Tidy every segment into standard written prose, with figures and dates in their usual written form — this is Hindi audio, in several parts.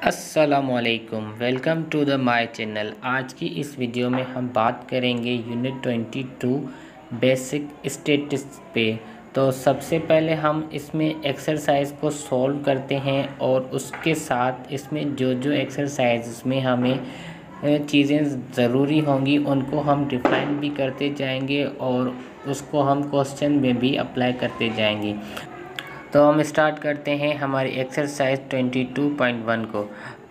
अस्सलामुअलैकुम, welcome to the my channel. आज की इस वीडियो में हम बात करेंगे यूनिट 22 बेसिक स्टैटिस्टिक्स पे। तो सबसे पहले हम इसमें एक्सरसाइज को सॉल्व करते हैं और उसके साथ इसमें जो जो एक्सरसाइज इसमें हमें चीज़ें ज़रूरी होंगी उनको हम डिफाइन भी करते जाएंगे और उसको हम क्वेश्चन में भी अप्लाई करते जाएंगे। तो हम स्टार्ट करते हैं हमारी एक्सरसाइज 22.1 को।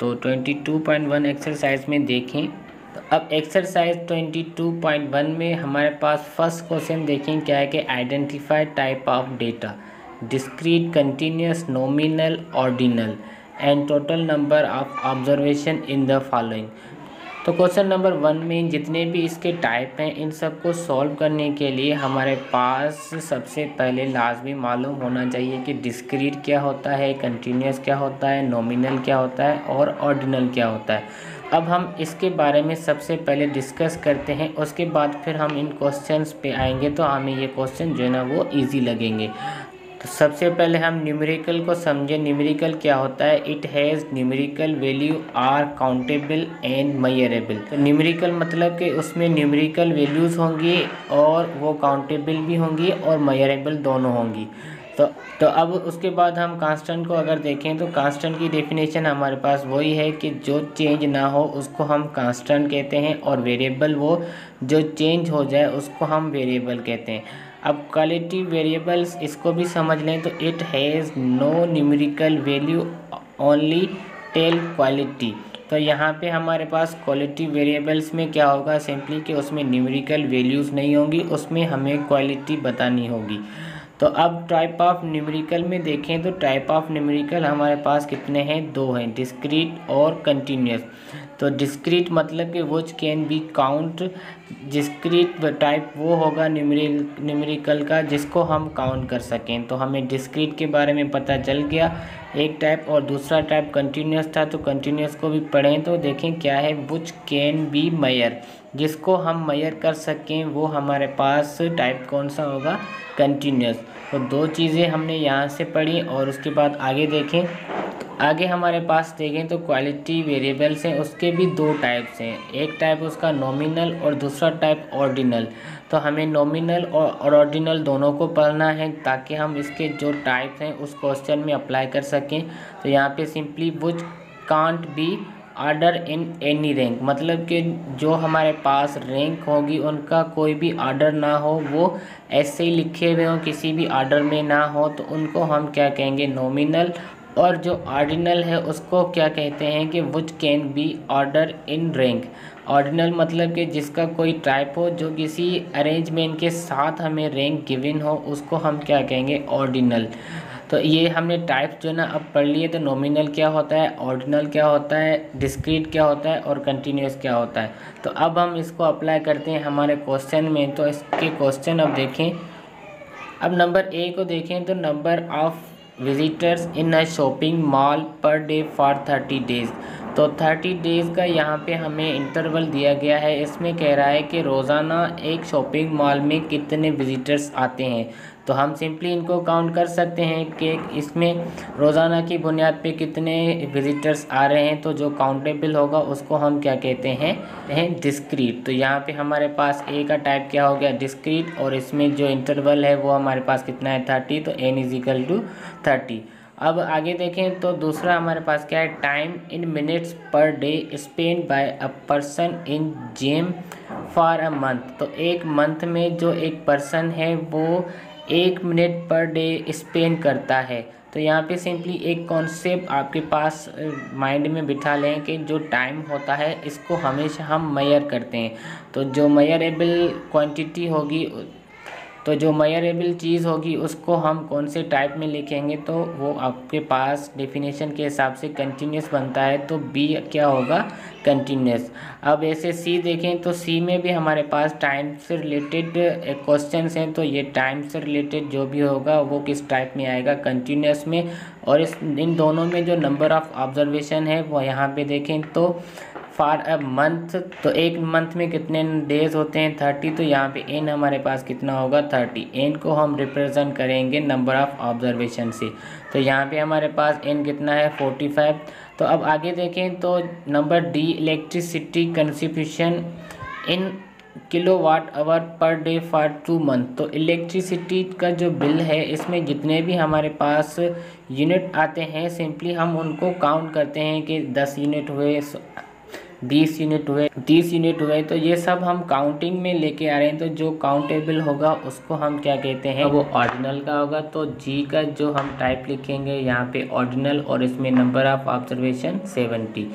तो 22.1 एक्सरसाइज में देखें तो अब एक्सरसाइज 22.1 में हमारे पास फर्स्ट क्वेश्चन देखें क्या है कि identify type of data, discrete, continuous, nominal, ordinal and total number of observation in the following. तो क्वेश्चन नंबर 1 में जितने भी इसके टाइप हैं इन सब को सॉल्व करने के लिए हमारे पास सबसे पहले लाजमी मालूम होना चाहिए कि डिस्क्रीट क्या होता है, कंटिन्यूस क्या होता है, नॉमिनल क्या होता है और ऑर्डिनल क्या होता है। अब हम इसके बारे में सबसे पहले डिस्कस करते हैं, उसके बाद फिर हम इन क्वेश्चंस पे आएंगे तो हमें ये क्वेश्चन जो है ना वो ईजी लगेंगे। तो सबसे पहले हम न्यूमेरिकल को समझें। न्यूमेरिकल क्या होता है? It has numerical value or countable and measurable. तो न्यूमेरिकल मतलब कि उसमें न्यूमेरिकल वैल्यूज़ होंगी और वो काउंटेबल भी होंगी और मेजरेबल दोनों होंगी। तो अब उसके बाद हम कांस्टेंट को अगर देखें तो कांस्टेंट की डेफिनेशन हमारे पास वही है कि जो चेंज ना हो उसको हम कांस्टेंट कहते हैं और वेरिएबल वो जो चेंज हो जाए उसको हम वेरिएबल कहते हैं। अब क्वालिटेटिव वेरिएबल्स इसको भी समझ लें तो it has no numerical value only tell quality. तो यहाँ पे हमारे पास क्वालिटी वेरिएबल्स में क्या होगा, सिंपली कि उसमें न्यूमेरिकल वैल्यूज़ नहीं होंगी, उसमें हमें क्वालिटी बतानी होगी। तो अब टाइप ऑफ न्यूमेरिकल में देखें तो टाइप ऑफ न्यूमेरिकल हमारे पास कितने हैं? दो हैं, डिस्क्रीट और कंटिन्यूस। तो डिस्क्रीट मतलब कि which can be count. Discrete type वो होगा न्यूमेरिकल का जिसको हम काउंट कर सकें। तो हमें डिस्क्रीट के बारे में पता चल गया एक टाइप, और दूसरा टाइप कंटिन्यूस था। तो कंटिन्यूस को भी पढ़ें तो देखें क्या है, विच कैन बी मेजर, जिसको हम मेजर कर सकें वो हमारे पास टाइप कौन सा होगा? कंटिन्यूस। तो दो चीज़ें हमने यहाँ से पढ़ी और उसके बाद आगे देखें। आगे हमारे पास देखें तो क्वालिटी वेरिएबल्स हैं, उसके भी दो टाइप्स हैं, एक टाइप उसका नॉमिनल और दूसरा टाइप ऑर्डिनल। तो हमें नॉमिनल और ऑर्डिनल दोनों को पढ़ना है ताकि हम इसके जो टाइप्स हैं उस क्वेश्चन में अप्लाई कर सकें। तो यहाँ पे simply which can't be order in any rank, मतलब कि जो हमारे पास रैंक होगी उनका कोई भी ऑर्डर ना हो, वो ऐसे ही लिखे हुए हों, किसी भी ऑर्डर में ना हो, तो उनको हम क्या कहेंगे? नॉमिनल। और जो ऑर्डिनल है उसको क्या कहते हैं कि which can be order in rank. Ordinal मतलब कि जिसका कोई टाइप हो जो किसी अरेंजमेंट के साथ हमें रैंक गिवन हो, उसको हम क्या कहेंगे? ऑर्डिनल। तो ये हमने टाइप जो ना अब पढ़ लिए। तो नॉमिनल क्या होता है, ऑर्डिनल क्या होता है, डिस्क्रीट क्या होता है और कंटिन्यूस क्या होता है। तो अब हम इसको अप्लाई करते हैं हमारे क्वेश्चन में। तो इसके क्वेश्चन अब देखें। अब नंबर ए को देखें तो number of visitors in a shopping mall per day for 30 days. तो 30 डेज़ का यहाँ पे हमें इंटरवल दिया गया है। इसमें कह रहा है कि रोज़ाना एक शॉपिंग मॉल में कितने विजिटर्स आते हैं। तो हम सिंपली इनको काउंट कर सकते हैं कि इसमें रोज़ाना की बुनियाद पे कितने विजिटर्स आ रहे हैं। तो जो काउंटेबल होगा उसको हम क्या कहते हैं? डिस्क्रीट। तो यहाँ पे हमारे पास ए का टाइप क्या हो गया? डिस्क्रीट। और इसमें जो इंटरवल है वो हमारे पास कितना है? 30। तो n = 30। अब आगे देखें तो दूसरा हमारे पास क्या है? Time in minutes per day spend by a person in gym for a month. तो एक मंथ में जो एक पर्सन है वो 1 मिनट पर डे स्पेंड करता है। तो यहाँ पे सिंपली एक कॉन्सेप्ट आपके पास माइंड में बिठा लें कि जो टाइम होता है इसको हमेशा हम मेजर करते हैं। तो जो मेजरेबल क्वांटिटी होगी, तो जो मेजरेबल चीज़ होगी उसको हम कौन से टाइप में लिखेंगे? तो वो आपके पास डेफिनेशन के हिसाब से कंटिन्यूस बनता है। तो बी क्या होगा? कंटिन्यूस। अब ऐसे सी देखें तो सी में भी हमारे पास टाइम से रिलेटेड क्वेश्चंस हैं। तो ये टाइम से रिलेटेड जो भी होगा वो किस टाइप में आएगा? कंटिन्यूस में। और इन दोनों में जो नंबर ऑफ़ ऑब्जर्वेशन है वो यहाँ पे देखें तो फॉर अ मंथ, तो एक मंथ में कितने डेज़ होते हैं? 30। तो यहाँ पे एन हमारे पास कितना होगा? 30। एन को हम रिप्रेजेंट करेंगे नंबर ऑफ़ ऑब्जर्वेशन से। तो तो यहाँ पे हमारे पास n कितना है 45। तो अब आगे देखें तो number D electricity consumption in kilowatt hour per day for 2 month. तो इलेक्ट्रिसिटी का जो बिल है इसमें जितने भी हमारे पास यूनिट आते हैं सिंपली हम उनको काउंट करते हैं कि 10 यूनिट हुए, 20 यूनिट हुए, 30 यूनिट हुए। तो ये सब हम काउंटिंग में लेके आ रहे हैं। तो जो काउंटेबल होगा उसको हम क्या कहते हैं, वो ऑर्डिनल का होगा। तो जी का जो हम टाइप लिखेंगे यहाँ पे ऑर्डिनल, और इसमें नंबर ऑफ ऑब्जर्वेशन 70।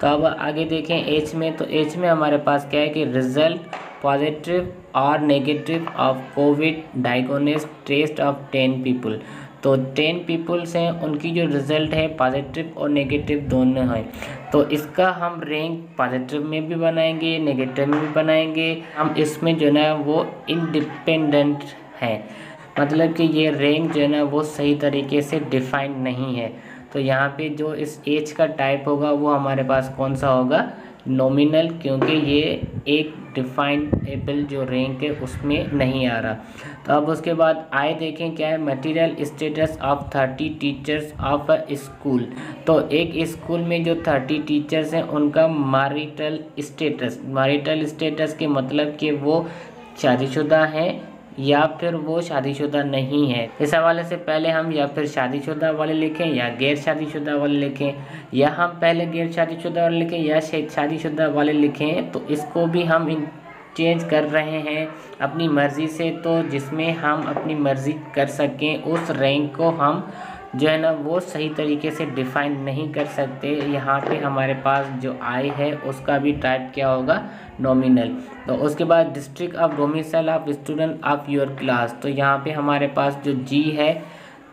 तो अब आगे देखें एच में। तो एच में हमारे पास क्या है कि रिजल्ट पॉजिटिव और negative of covid diagnosis test of 10 people. तो 10 पीपल्स हैं, उनकी जो रिज़ल्ट है पॉजिटिव और नेगेटिव दोनों हैं। तो इसका हम रैंक पॉजिटिव में भी बनाएंगे, नेगेटिव में भी बनाएंगे। हम इसमें जो है ना वो इंडिपेंडेंट है, मतलब कि ये रैंक जो है ना वो सही तरीके से डिफाइंड नहीं है। तो यहाँ पे जो इस एज का टाइप होगा वो हमारे पास कौन सा होगा, नॉमिनल, क्योंकि ये एक डिफाइनेबल जो रैंक है उसमें नहीं आ रहा। तो अब उसके बाद आए देखें क्या है, material status of 30 teachers of a school. तो एक स्कूल में जो 30 टीचर्स हैं उनका मैरिटल स्टेटस के मतलब कि वो शादीशुदा हैं या फिर वो शादीशुदा नहीं है। इस हवाले से पहले हम या फिर शादीशुदा वाले लिखें या गैर शादीशुदा वाले लिखें, या हम पहले गैर शादीशुदा वाले लिखें या शादीशुदा वाले लिखें। तो इसको भी हम चेंज कर रहे हैं अपनी मर्ज़ी से। तो जिसमें हम अपनी मर्ज़ी कर सकें उस रैंक को हम जो है ना वो सही तरीके से डिफ़ाइन नहीं कर सकते। यहाँ पे हमारे पास जो आई है उसका भी टाइप क्या होगा, नॉमिनल। तो उसके बाद district of domicile of student of your class. तो यहाँ पे हमारे पास जो जी है,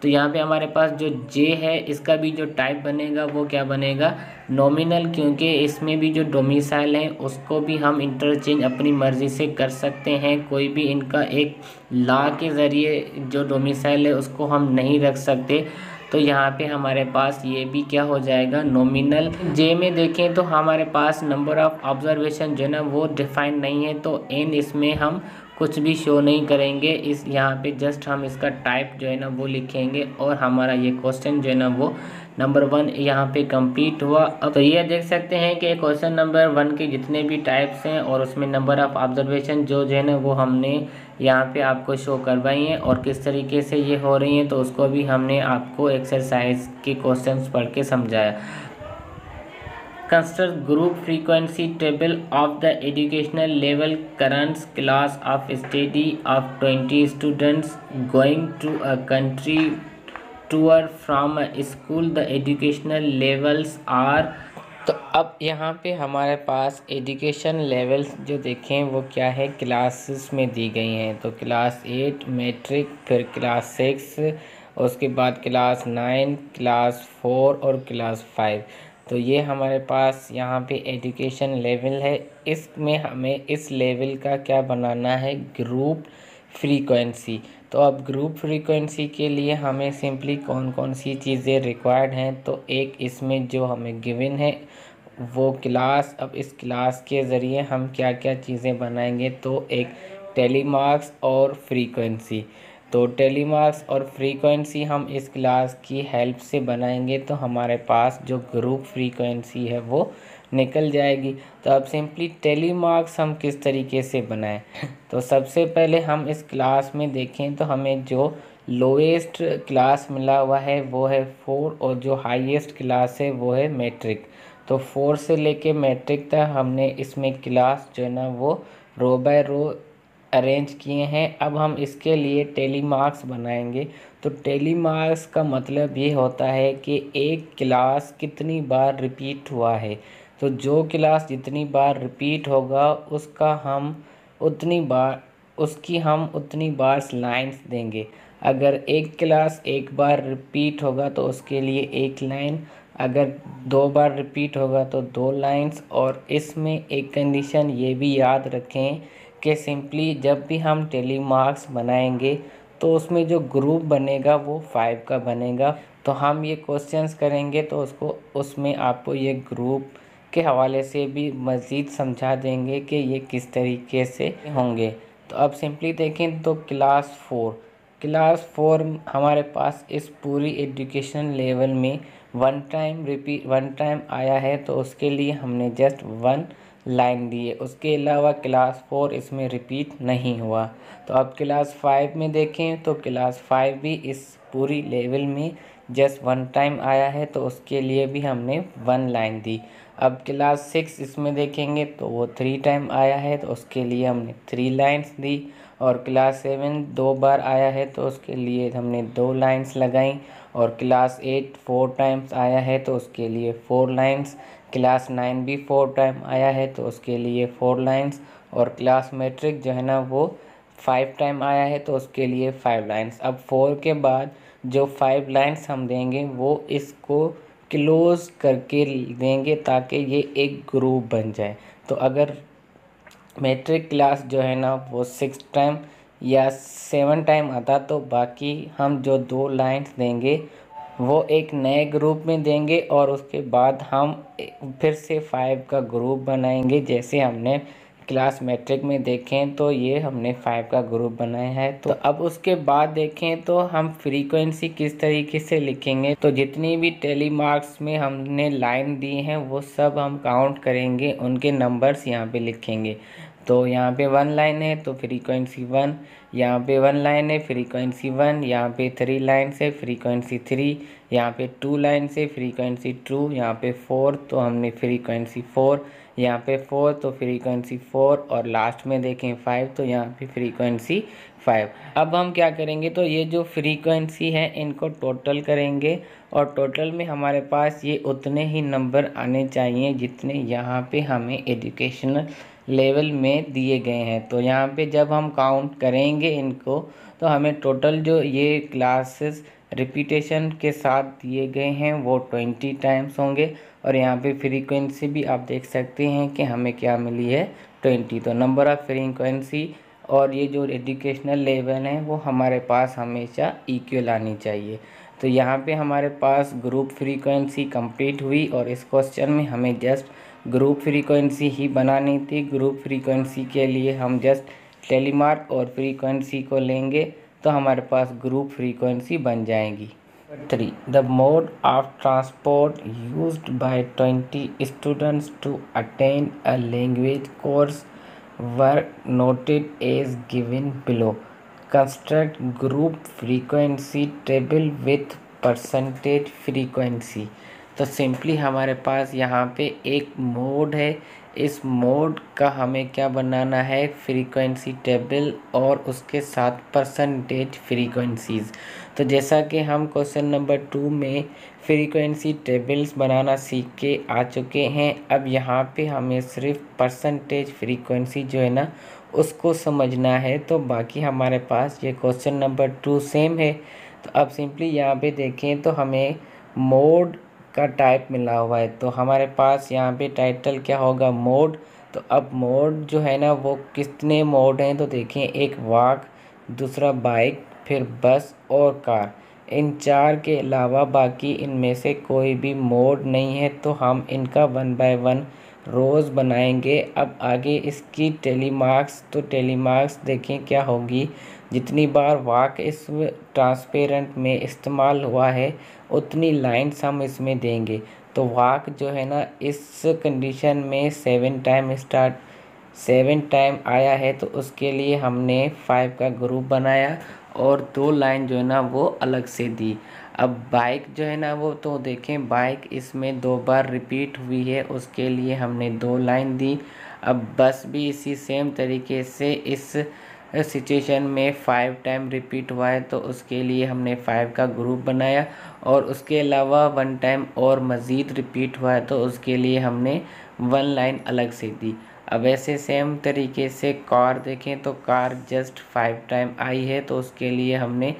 तो यहाँ पे हमारे पास जो जे है इसका भी जो टाइप बनेगा वो क्या बनेगा, नॉमिनल, क्योंकि इसमें भी जो डोमिसाइल है उसको भी हम इंटरचेंज अपनी मर्ज़ी से कर सकते हैं। कोई भी इनका एक लॉ के ज़रिए जो डोमिसाइल है उसको हम नहीं रख सकते। तो यहाँ पे हमारे पास ये भी क्या हो जाएगा, नॉमिनल। जे में देखें तो हमारे पास नंबर ऑफ़ ऑब्जर्वेशन जो है ना वो डिफाइन नहीं है, तो एन इसमें हम कुछ भी शो नहीं करेंगे। इस यहाँ पे जस्ट हम इसका टाइप जो है ना वो लिखेंगे और हमारा ये क्वेश्चन जो है ना वो नंबर 1 यहाँ पे कंप्लीट हुआ। अब तो ये देख सकते हैं कि क्वेश्चन नंबर 1 के जितने भी टाइप्स हैं और उसमें नंबर ऑफ़ ऑब्जर्वेशन जो है ना वो हमने यहाँ पे आपको शो करवाई हैं और किस तरीके से ये हो रही हैं, तो उसको भी हमने आपको एक्सरसाइज के क्वेश्चंस पढ़ के समझाया। Consider group frequency table of the educational level current class of study of 20 students going to a country tour from a school. The educational levels are। तो अब यहाँ पे हमारे पास एजुकेशन लेवल्स जो देखें वो क्या है, क्लासेस में दी गई हैं। तो क्लास 8 मैट्रिक, फिर क्लास 6, उसके बाद क्लास 9, क्लास 4 और क्लास 5। तो ये हमारे पास यहाँ पे एजुकेशन लेवल है। इसमें हमें इस लेवल का क्या बनाना है, ग्रुप फ्रीक्वेंसी। तो अब ग्रुप फ्रीक्वेंसी के लिए हमें सिंपली कौन कौन सी चीज़ें रिक्वायर्ड हैं, तो एक इसमें जो हमें गिवन है वो क्लास। अब इस क्लास के ज़रिए हम क्या क्या चीज़ें बनाएंगे, तो एक टेलीमार्क्स और फ्रीक्वेंसी। तो टेलीमार्क्स और फ्रीक्वेंसी हम इस क्लास की हेल्प से बनाएंगे तो हमारे पास जो ग्रुप फ्रीक्वेंसी है वो निकल जाएगी। तो अब सिंपली टेलीमार्क्स हम किस तरीके से बनाएं, तो सबसे पहले हम इस क्लास में देखें तो हमें जो लोएस्ट क्लास मिला हुआ है वो है 4 और जो हाईएस्ट क्लास है वो है मैट्रिक। तो 4 से लेके मैट्रिक तक हमने इसमें क्लास जो है ना वो रो बाय रो अरेंज किए हैं। अब हम इसके लिए टेलीमार्क्स बनाएंगे। तो टेलीमार्क्स का मतलब ये होता है कि एक क्लास कितनी बार रिपीट हुआ है, तो जो क्लास जितनी बार रिपीट होगा उसका हम उतनी बार लाइन्स देंगे। अगर एक क्लास एक बार रिपीट होगा तो उसके लिए एक लाइन, अगर 2 बार रिपीट होगा तो 2 लाइन्स। और इसमें एक कंडीशन ये भी याद रखें कि सिंपली जब भी हम टेलीमार्क्स बनाएंगे तो उसमें जो ग्रुप बनेगा वो 5 का बनेगा। तो हम ये क्वेश्चंस करेंगे तो उसमें आपको ये ग्रुप के हवाले से भी मज़ीद समझा देंगे कि ये किस तरीके से होंगे। तो अब सिंपली देखें तो क्लास 4 क्लास 4 हमारे पास इस पूरी एजुकेशन लेवल में वन टाइम आया है, तो उसके लिए हमने जस्ट 1 लाइन दी है। उसके अलावा क्लास 4 इसमें रिपीट नहीं हुआ। तो अब क्लास 5 में देखें तो क्लास 5 भी इस पूरी लेवल में जस्ट 1 टाइम आया है, तो उसके लिए भी हमने 1 लाइन दी। अब क्लास 6 इसमें देखेंगे तो वो 3 टाइम आया है, तो उसके लिए हमने 3 लाइन्स दी। और क्लास 7 2 बार आया है, तो उसके लिए हमने 2 लाइन्स लगाई। और क्लास 8 4 टाइम्स आया है, तो उसके लिए 4 लाइन्स। क्लास 9 भी 4 टाइम आया है, तो उसके लिए 4 लाइन्स। और क्लास मैट्रिक जो है ना वो 5 टाइम आया है, तो उसके लिए 5 लाइन्स। अब 4 के बाद जो 5 लाइन्स हम देंगे वो इसको क्लोज करके देंगे ताकि ये एक ग्रुप बन जाए। तो अगर मैट्रिक क्लास जो है ना वो 6 टाइम या 7 टाइम आता, तो बाकी हम जो 2 लाइन्स देंगे वो एक नए ग्रुप में देंगे और उसके बाद हम फिर से 5 का ग्रुप बनाएंगे। जैसे हमने क्लास मैट्रिक में देखें तो ये हमने 5 का ग्रुप बनाया है। तो अब उसके बाद देखें तो हम फ्रीक्वेंसी किस तरीके से लिखेंगे। तो जितनी भी टेली मार्क्स में हमने लाइन दी हैं वो सब हम काउंट करेंगे, उनके नंबर्स यहाँ पे लिखेंगे। तो यहाँ पे 1 लाइन है तो फ्रीक्वेंसी 1, यहाँ पे 1 लाइन है फ्रीक्वेंसी 1, यहाँ पे 3 लाइन से फ्रीक्वेंसी 3, यहाँ पे 2 लाइन से फ्रीक्वेंसी 2, यहाँ पे 4 तो हमने फ्रीक्वेंसी 4, यहाँ पे 4 तो फ्रीक्वेंसी 4 और लास्ट में देखें 5 तो यहाँ पे फ्रीक्वेंसी 5। अब हम क्या करेंगे तो ये जो फ्रीक्वेंसी है इनको टोटल करेंगे और टोटल में हमारे पास ये उतने ही नंबर आने चाहिए जितने यहाँ पे हमें एजुकेशनल लेवल में दिए गए हैं। तो यहाँ पे जब हम काउंट करेंगे इनको तो हमें टोटल जो ये क्लासेस रिपीटेशन के साथ दिए गए हैं वो 20 टाइम्स होंगे। और यहाँ पे फ्रीक्वेंसी भी आप देख सकते हैं कि हमें क्या मिली है 20। तो नंबर ऑफ़ फ्रीक्वेंसी और ये जो एजुकेशनल लेवल है वो हमारे पास हमेशा इक्वल आनी चाहिए। तो यहाँ पे हमारे पास ग्रुप फ्रीक्वेंसी कंप्लीट हुई और इस क्वेश्चन में हमें जस्ट ग्रुप फ्रीक्वेंसी ही बनानी थी। ग्रुप फ्रीक्वेंसी के लिए हम जस्ट टेलीमार्क और फ्रीक्वेंसी को लेंगे तो हमारे पास ग्रुप फ्रीक्वेंसी बन जाएगी। 3. The mode of transport used by 20 students to attend a language course were noted as given below. Construct group frequency table with percentage frequency। तो सिंपली हमारे पास यहाँ पे एक मोड है, इस मोड का हमें क्या बनाना है फ्रीक्वेंसी टेबल और उसके साथ परसेंटेज फ्रीक्वेंसीज़। तो जैसा कि हम क्वेश्चन नंबर 2 में फ्रीक्वेंसी टेबल्स बनाना सीख के आ चुके हैं, अब यहाँ पे हमें सिर्फ परसेंटेज फ्रीक्वेंसी जो है ना उसको समझना है। तो बाकी हमारे पास ये क्वेश्चन नंबर 2 सेम है। तो अब सिंपली यहाँ पे देखें तो हमें मोड का टाइप मिला हुआ है, तो हमारे पास यहाँ पे टाइटल क्या होगा मोड। तो अब मोड जो है ना वो कितने मोड हैं तो देखें, एक वॉक, दूसरा बाइक, फिर बस और कार। इन 4 के अलावा बाकी इनमें से कोई भी मोड नहीं है, तो हम इनका 1 बाय 1 रोज़ बनाएंगे। अब आगे इसकी टेलीमार्क्स, तो टेलीमार्क्स देखें क्या होगी, जितनी बार वॉक इस ट्रांसपेरेंट में इस्तेमाल हुआ है उतनी लाइन्स हम इसमें देंगे। तो वॉक जो है ना इस कंडीशन में 7 टाइम आया है, तो उसके लिए हमने 5 का ग्रुप बनाया और 2 लाइन जो है ना वो अलग से दी। अब बाइक जो है ना वो तो देखें बाइक इसमें 2 बार रिपीट हुई है, उसके लिए हमने 2 लाइन दी। अब बस भी इसी सेम तरीके से इस सिचुएशन में 5 टाइम रिपीट हुआ है, तो उसके लिए हमने 5 का ग्रुप बनाया और उसके अलावा 1 टाइम और मज़ीद रिपीट हुआ है, तो उसके लिए हमने 1 लाइन अलग से दी। अब ऐसे सेम तरीके से कार देखें तो कार जस्ट 5 टाइम आई है, तो उसके लिए हमने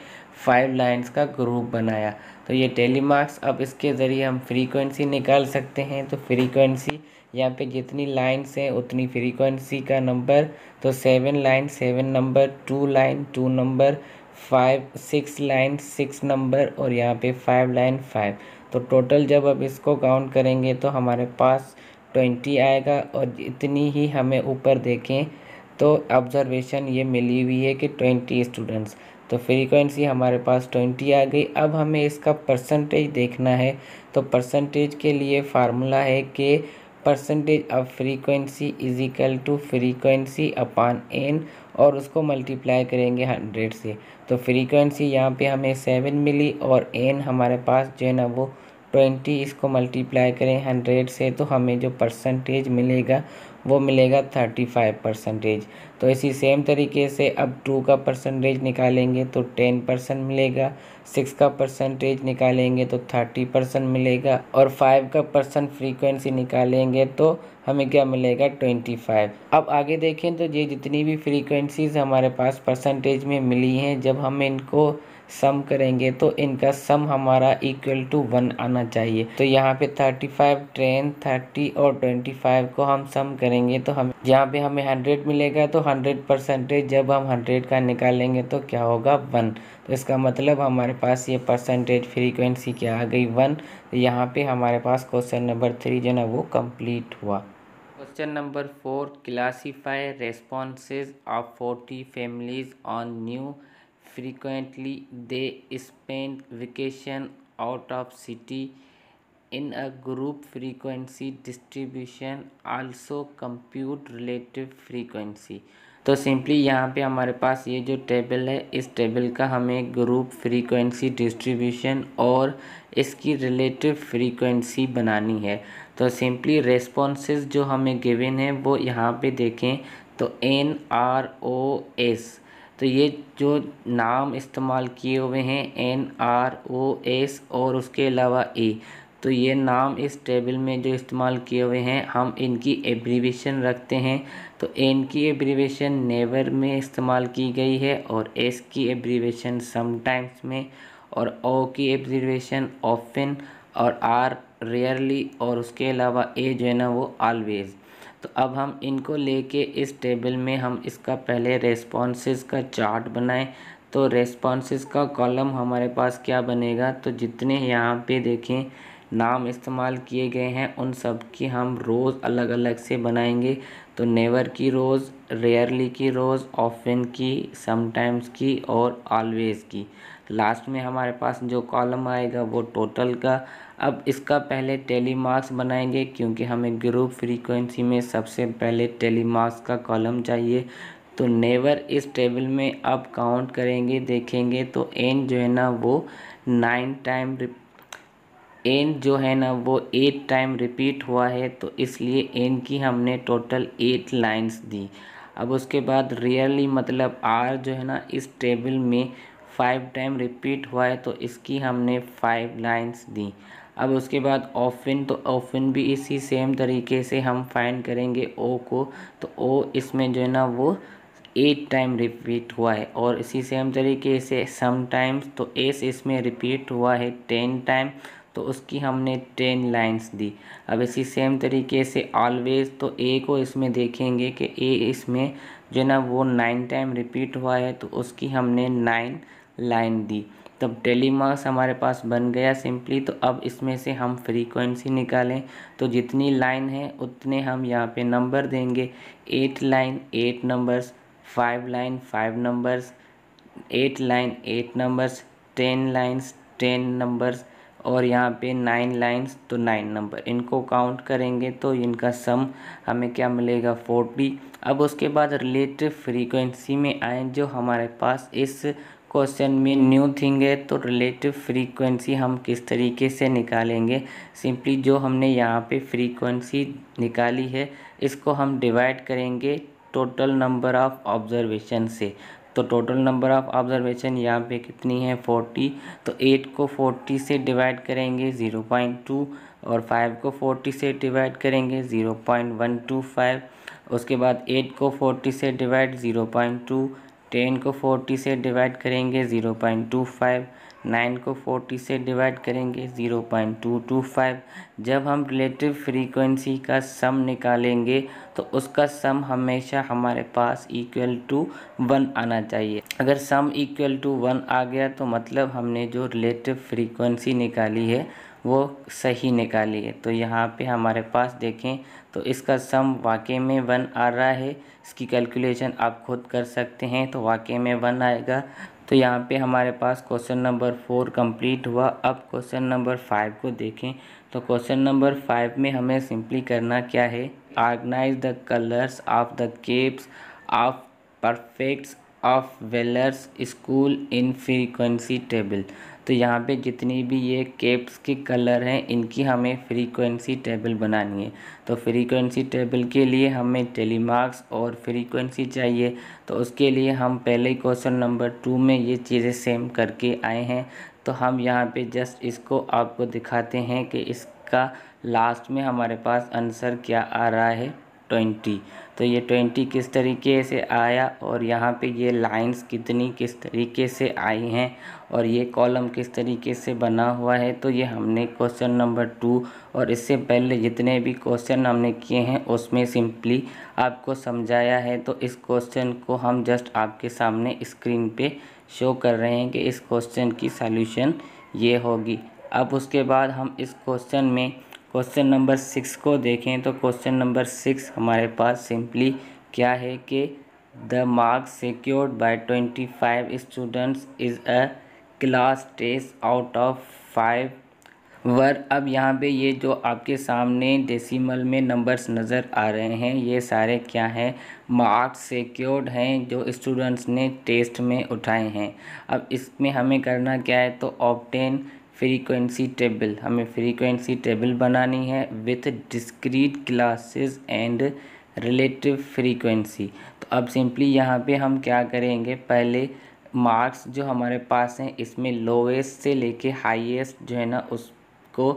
5 लाइन्स का ग्रुप बनाया। तो ये टेलीमार्क्स, अब इसके ज़रिए हम फ्रीक्वेंसी निकाल सकते हैं। तो फ्रीक्वेंसी यहाँ पे जितनी लाइन्स हैं उतनी फ्रीक्वेंसी का नंबर, तो 7 line 7 number, 2 line 2 number, 6 line 6 number और यहाँ पे 5 लाइन 5। तो टोटल जब अब इसको काउंट करेंगे तो हमारे पास 20 आएगा। और इतनी ही हमें ऊपर देखें तो ऑब्जर्वेशन ये मिली हुई है कि 20 स्टूडेंट्स। तो फ्रीक्वेंसी हमारे पास 20 आ गई। अब हमें इसका परसेंटेज देखना है। तो परसेंटेज के लिए फार्मूला है कि percentage of frequency is equal to frequency upon n, और उसको मल्टीप्लाई करेंगे 100 से। तो फ्रीक्वेंसी यहाँ पे हमें 7 मिली और एन हमारे पास जो है ना वो 20, इसको मल्टीप्लाई करें 100 से तो हमें जो परसेंटेज मिलेगा वो मिलेगा 35%। तो इसी सेम तरीके से अब 2 का परसेंटेज निकालेंगे तो 10% मिलेगा, 6 का परसेंटेज निकालेंगे तो 30% मिलेगा, और 5 का परसेंट फ्रीक्वेंसी निकालेंगे तो हमें क्या मिलेगा 25। अब आगे देखें तो ये जितनी भी फ्रीक्वेंसीज़ हमारे पास परसेंटेज में मिली हैं, जब हम इनको सम करेंगे तो इनका सम हमारा इक्वल टू 1 आना चाहिए। तो यहाँ पे 35, 10, 30 और 25 को हम सम करेंगे तो हम यहाँ पे हमें 100 मिलेगा। तो 100% जब हम 100 का निकालेंगे तो क्या होगा 1। तो इसका मतलब हमारे पास ये परसेंटेज फ्रीक्वेंसी क्या आ गई 1। तो यहाँ पे हमारे पास क्वेश्चन नंबर 3 जो ना वो कंप्लीट हुआ। Question number 4, classify responses of 40 families on new frequently they spend vacation out of city in a group frequency distribution, also compute relative frequency। तो सिंपली यहाँ पे हमारे पास ये जो टेबल है, इस टेबल का हमें ग्रुप फ्रीक्वेंसी डिस्ट्रीब्यूशन और इसकी रिलेटिव फ्रीक्वेंसी बनानी है। तो सिंपली रेस्पॉन्सेज जो हमें गिवन है वो यहाँ पे देखें तो NROS, तो ये जो नाम इस्तेमाल किए हुए हैं NROS और उसके अलावा A, तो ये नाम इस टेबल में जो इस्तेमाल किए हुए हैं हम इनकी एब्रीविएशन रखते हैं। तो N की एब्रीविएशन नेवर में इस्तेमाल की गई है, और S की एब्रीविएशन समटाइम्स में, और O की एब्रीविएशन ऑफन, और R रेयरली, और उसके अलावा A जो है ना वो ऑलवेज। तो अब हम इनको लेके इस टेबल में हम इसका पहले रेस्पॉन्सेस का चार्ट बनाएं। तो रेस्पॉन्सेस का कॉलम हमारे पास क्या बनेगा, तो जितने यहाँ पे देखें नाम इस्तेमाल किए गए हैं उन सब की हम रोज़ अलग अलग से बनाएंगे। तो नेवर की रोज़, रेयरली की रोज़, ऑफन की, समटाइम्स की और ऑलवेज की। लास्ट में हमारे पास जो कॉलम आएगा वो टोटल का। अब इसका पहले टेली मार्क्स बनाएंगे क्योंकि हमें ग्रुप फ्रीक्वेंसी में सबसे पहले टेली मार्क्स का कॉलम चाहिए। तो नेवर इस टेबल में अब काउंट करेंगे, देखेंगे तो एन जो है ना वो 9 टाइम एन जो है ना वो 8 टाइम रिपीट हुआ है, तो इसलिए एन की हमने टोटल 8 लाइंस दी। अब उसके बाद रियरली मतलब आर जो है ना इस टेबल में 5 टाइम रिपीट हुआ है, तो इसकी हमने 5 लाइंस दी। अब उसके बाद ऑफन, तो ऑफन भी इसी सेम तरीके से हम फाइंड करेंगे ओ को। तो ओ इसमें जो है ना वो 8 टाइम रिपीट हुआ है, और इसी सेम तरीके से समटाइम्स, तो एस इसमें रिपीट हुआ है 10 टाइम, तो उसकी हमने 10 लाइंस दी। अब इसी सेम तरीके से ऑलवेज, तो ए को इसमें देखेंगे कि ए इसमें जो है ना वो 9 टाइम रिपीट हुआ है, तो उसकी हमने 9 लाइन दी। तब टेली मार्क्स हमारे पास बन गया सिंपली। तो अब इसमें से हम फ्रीक्वेंसी निकालें, तो जितनी लाइन है उतने हम यहाँ पे नंबर देंगे। 8 line 8 numbers, 5 line 5 numbers, 8 line 8 numbers, 10 lines 10 numbers, और यहाँ पे 9 लाइन्स तो 9 नंबर। इनको काउंट करेंगे तो इनका सम हमें क्या मिलेगा 40। अब उसके बाद रिलेटिव फ्रीक्वेंसी में आए, जो हमारे पास इस क्वेश्चन में न्यू थिंग है। तो रिलेटिव फ्रीक्वेंसी हम किस तरीके से निकालेंगे, सिंपली जो हमने यहाँ पे फ्रीक्वेंसी निकाली है इसको हम डिवाइड करेंगे टोटल नंबर ऑफ़ ऑब्जर्वेशन से। तो टोटल नंबर ऑफ़ ऑब्जर्वेशन यहाँ पे कितनी है 40, तो 8 को 40 से डिवाइड करेंगे 0.2, और 5 को 40 से डिवाइड करेंगे 0.125। उसके बाद 8 को 40 से डिवाइड 0.2, 10 को 40 से डिवाइड करेंगे 0.25, 9 को 40 से डिवाइड करेंगे 0.225। जब हम रिलेटिव फ्रीक्वेंसी का सम निकालेंगे तो उसका सम हमेशा हमारे पास इक्वल टू 1 आना चाहिए। अगर सम इक्वल टू 1 आ गया तो मतलब हमने जो रिलेटिव फ्रीक्वेंसी निकाली है वो सही निकाली है। तो यहाँ पे हमारे पास देखें तो इसका सम वाकई में 1 आ रहा है। इसकी कैलकुलेशन आप खुद कर सकते हैं, तो वाकई में 1 आएगा। तो यहाँ पे हमारे पास क्वेश्चन नंबर 4 कंप्लीट हुआ। अब क्वेश्चन नंबर 5 को देखें। तो क्वेश्चन नंबर 5 में हमें सिंपली करना क्या है, organise the colours of the caps of prefects of wellers school in frequency table. तो यहाँ पे जितनी भी ये केप्स के कलर हैं इनकी हमें फ्रीक्वेंसी टेबल बनानी है। तो फ्रीक्वेंसी टेबल के लिए हमें टेलीमार्क्स और फ्रीक्वेंसी चाहिए। तो उसके लिए हम पहले ही क्वेश्चन नंबर 2 में ये चीज़ें सेम करके आए हैं। तो हम यहाँ पे जस्ट इसको आपको दिखाते हैं कि इसका लास्ट में हमारे पास आंसर क्या आ रहा है, 20। तो ये 20 किस तरीके से आया और यहाँ पे ये लाइंस कितनी किस तरीके से आई हैं और ये कॉलम किस तरीके से बना हुआ है। तो ये हमने क्वेश्चन नंबर 2 और इससे पहले जितने भी क्वेश्चन हमने किए हैं उसमें सिंपली आपको समझाया है। तो इस क्वेश्चन को हम जस्ट आपके सामने स्क्रीन पे शो कर रहे हैं कि इस क्वेश्चन की सॉल्यूशन ये होगी। अब उसके बाद हम इस क्वेश्चन में क्वेश्चन नंबर 6 को देखें। तो क्वेश्चन नंबर 6 हमारे पास सिंपली क्या है कि the marks secured by 25 students is a class test out of 5 were. अब यहाँ पे ये जो आपके सामने डेसिमल में नंबर्स नज़र आ रहे हैं ये सारे क्या हैं, मार्क्स सिक्योर्ड हैं जो स्टूडेंट्स ने टेस्ट में उठाए हैं। अब इसमें हमें करना क्या है, तो ऑब्टेन फ्रीक्वेंसी टेबल, हमें फ्रीक्वेंसी टेबल बनानी है with discrete classes and relative frequency. तो अब सिंपली यहाँ पे हम क्या करेंगे, पहले मार्क्स जो हमारे पास हैं इसमें लोवेस्ट से लेके हाईएस्ट जो है ना उसको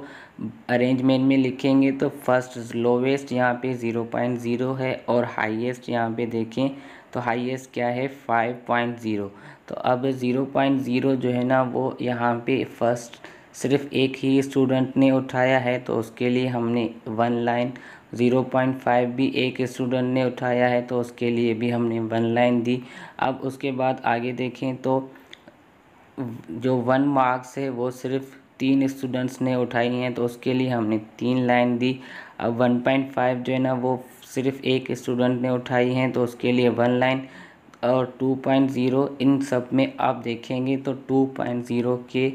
अरेंजमेंट में लिखेंगे। तो फर्स्ट लोवेस्ट यहाँ पे 0.0 है और हाईएस्ट यहाँ पे देखें तो हाईएस्ट क्या है 5.0। तो अब 0.0 जो है ना वो यहाँ पे फर्स्ट सिर्फ एक ही स्टूडेंट ने उठाया है तो उसके लिए हमने 1 लाइन, 0.5 भी एक स्टूडेंट ने उठाया है तो उसके लिए भी हमने 1 लाइन दी। अब उसके बाद आगे देखें तो जो 1 मार्क्स है वो सिर्फ 3 स्टूडेंट्स ने उठाई हैं तो उसके लिए हमने 3 लाइन दी। अब 1.5 जो है ना वो सिर्फ एक स्टूडेंट ने उठाई हैं तो उसके लिए 1 लाइन। और 2.0 इन सब में आप देखेंगे तो 2.0 के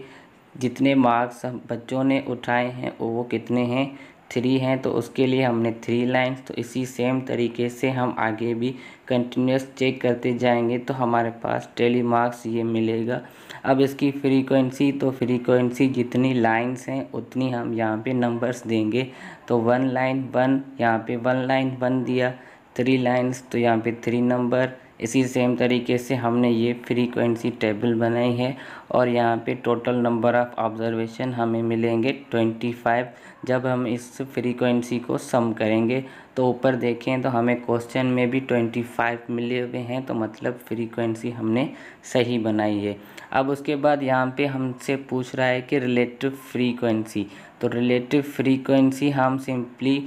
जितने मार्क्स बच्चों ने उठाए हैं वो कितने हैं, 3 हैं। तो उसके लिए हमने 3 लाइन्स। तो इसी सेम तरीके से हम आगे भी कंटिन्यूस चेक करते जाएंगे तो हमारे पास टेली मार्क्स ये मिलेगा। अब इसकी फ्रीक्वेंसी, तो फ्रीक्वेंसी जितनी लाइन्स हैं उतनी हम यहाँ पे नंबर्स देंगे। तो 1 लाइन 1, यहाँ पे 1 लाइन 1 दिया, 3 लाइन्स तो यहाँ पे 3 नंबर। इसी सेम तरीके से हमने ये फ्रीक्वेंसी टेबल बनाई है और यहाँ पे टोटल नंबर ऑफ़ ऑब्जर्वेशन हमें मिलेंगे 25 जब हम इस फ्रीक्वेंसी को सम करेंगे। तो ऊपर देखें तो हमें क्वेश्चन में भी 25 मिले हुए हैं तो मतलब फ्रीक्वेंसी हमने सही बनाई है। अब उसके बाद यहाँ पे हमसे पूछ रहा है कि रिलेटिव फ्रीक्वेंसी। तो रिलेटिव फ्रीक्वेंसी हम सिंपली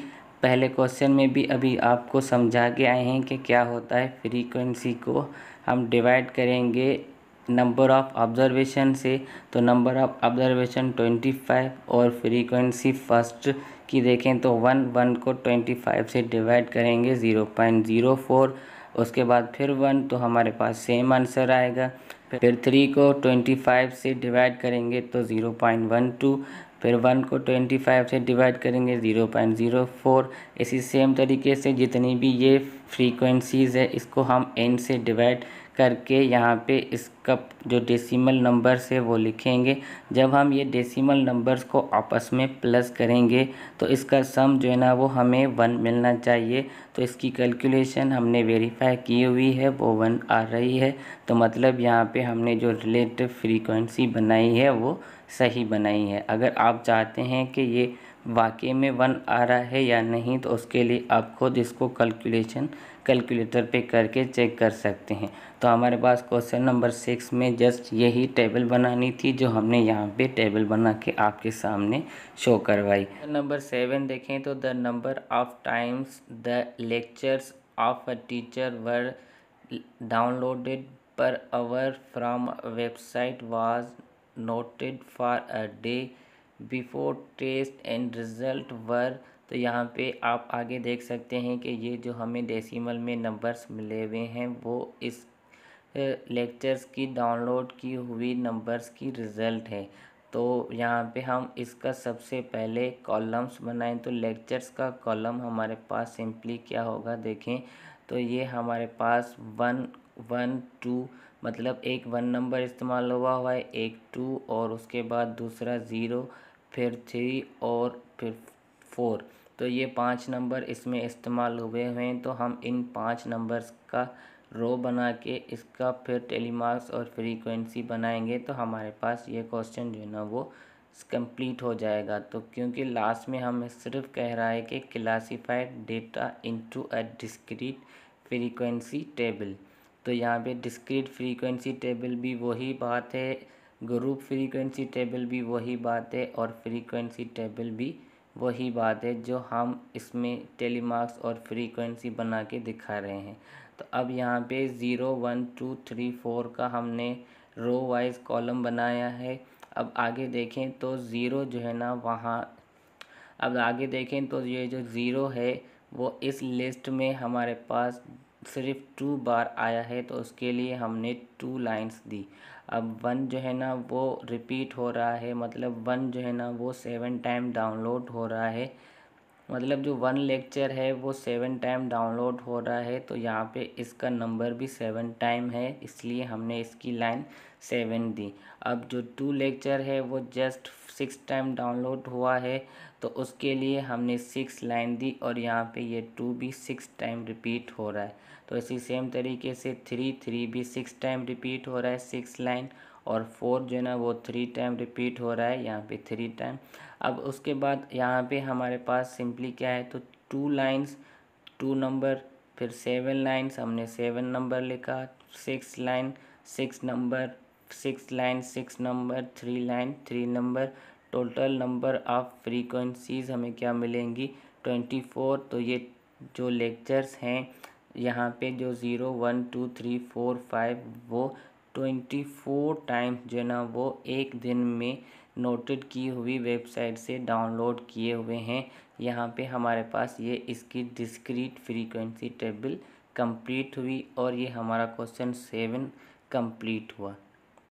पहले क्वेश्चन में भी अभी आपको समझा के आए हैं कि क्या होता है। फ्रीक्वेंसी को हम डिवाइड करेंगे नंबर ऑफ़ ऑब्जर्वेशन से। तो नंबर ऑफ़ ऑब्जर्वेशन 25 और फ्रीक्वेंसी फर्स्ट की देखें तो 1 को 25 से डिवाइड करेंगे 0.04। उसके बाद फिर 1 तो हमारे पास सेम आंसर आएगा। फिर 3 को 25 से डिवाइड करेंगे तो 0.12। फिर 1 को 25 से डिवाइड करेंगे 0.04। इसी सेम तरीके से जितनी भी ये फ्रीक्वेंसीज़ है इसको हम n से डिवाइड करके यहाँ पे इसका जो डेसिमल नंबर्स है वो लिखेंगे। जब हम ये डेसिमल नंबर्स को आपस में प्लस करेंगे तो इसका सम जो है ना वो हमें 1 मिलना चाहिए। तो इसकी कैलकुलेशन हमने वेरीफाई की हुई है, वो 1 आ रही है। तो मतलब यहाँ पे हमने जो रिलेटिव फ्रीक्वेंसी बनाई है वो सही बनाई है। अगर आप चाहते हैं कि ये वाकई में 1 आ रहा है या नहीं तो उसके लिए आप खुद इसको कैलकुलेटर पे करके चेक कर सकते हैं। तो हमारे पास क्वेश्चन नंबर 6 में जस्ट यही टेबल बनानी थी जो हमने यहाँ पे टेबल बना के आपके सामने शो करवाई। नंबर 7 देखें तो the number of times the lectures of a teacher were downloaded per hour from website was noted for a day before test and result were. तो यहाँ पे आप आगे देख सकते हैं कि ये जो हमें डेसिमल में नंबर्स मिले हुए हैं वो इस लेक्चर्स की डाउनलोड की हुई नंबर्स की रिज़ल्ट है। तो यहाँ पे हम इसका सबसे पहले कॉलम्स बनाएं। तो लेक्चर्स का कॉलम हमारे पास सिंपली क्या होगा देखें, तो ये हमारे पास 1 1 2 मतलब एक 1 नंबर इस्तेमाल हुआ है, एक 2 और उसके बाद दूसरा 0, फिर 3 और फिर 4। तो ये 5 नंबर इसमें इस्तेमाल हुए हैं। तो हम इन 5 नंबर्स का रो बना के इसका फिर टेलीमार्क्स और फ्रीक्वेंसी बनाएंगे, तो हमारे पास ये क्वेश्चन जो है ना वो कंप्लीट हो जाएगा। तो क्योंकि लास्ट में हमें सिर्फ कह रहा है कि classified data into a discrete frequency table, तो यहाँ पे डिस्क्रीट फ्रीक्वेंसी टेबल भी वही बात है, ग्रुप फ्रीक्वेंसी टेबल भी वही बात है और फ्रीक्वेंसी टेबल भी वही बात है जो हम इसमें टेलीमार्क्स और फ्रीक्वेंसी बना के दिखा रहे हैं। तो अब यहाँ पे 0 1 2 3 4 का हमने रो वाइज कॉलम बनाया है। अब आगे देखें तो ज़ीरो जो है ना वहाँ, अब आगे देखें तो ये जो ज़ीरो है वो इस लिस्ट में हमारे पास सिर्फ 2 बार आया है, तो उसके लिए हमने 2 लाइंस दी। अब 1 जो है ना वो रिपीट हो रहा है, मतलब 1 जो है ना वो 7 टाइम डाउनलोड हो रहा है, मतलब जो 1 लेक्चर है वो 7 टाइम डाउनलोड हो रहा है। तो यहाँ पे इसका नंबर भी 7 टाइम है, इसलिए हमने इसकी लाइन 7 दी। अब जो 2 लेक्चर है वो जस्ट 6 टाइम डाउनलोड हुआ है, तो उसके लिए हमने 6 लाइन दी और यहाँ पे ये 2 भी 6 टाइम रिपीट हो रहा है। तो इसी सेम तरीके से 3 भी 6 टाइम रिपीट हो रहा है 6 लाइन, और 4 जो है ना वो 3 टाइम रिपीट हो रहा है यहाँ पे 3 टाइम। अब उसके बाद यहाँ पे हमारे पास सिंपली क्या है, तो 2 लाइंस 2 नंबर, फिर 7 लाइंस हमने 7 नंबर लिखा, 6 line 6 number, 6 line 6 number, 3 line 3 number, total number of frequencies हमें क्या मिलेंगी 24। तो ये जो लेक्चर्स हैं यहाँ पे जो 0 1 2 3 4 5 वो 24 टाइम जो है ना वो एक दिन में नोटेड की हुई वेबसाइट से डाउनलोड किए हुए हैं। यहाँ पे हमारे पास ये इसकी डिस्क्रीट फ्रीक्वेंसी टेबल कंप्लीट हुई और ये हमारा क्वेश्चन 7 कंप्लीट हुआ।